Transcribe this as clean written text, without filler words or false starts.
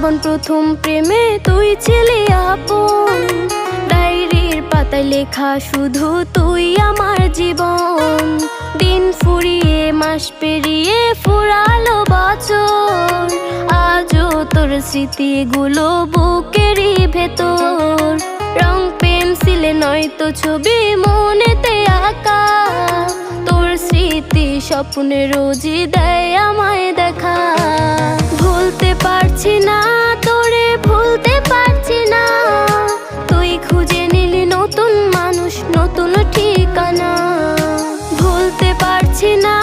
জীবন প্রথম প্রেমে তুই ছিলি আপন, ডায়েরির পাতায় লেখা শুধু তুই আমার জীবন। দিন ফুরিয়ে মাস পেরিয়ে ফুরালো বছর, আজও তোর স্মৃতিগুলো বুকেরই ভেতর। রং পেন্সিলে নয়তো ছবি মনেতে আঁকা, তোর স্মৃতি স্বপ্নে রোজই দেয় আমায় দেখা। ভুলতে পারছি না তোরে, ভুলতে পারছি না, তুই খুঁজে নিলি নতুন মানুষ, নতুন ঠিকানা। ভুলতে পারছি না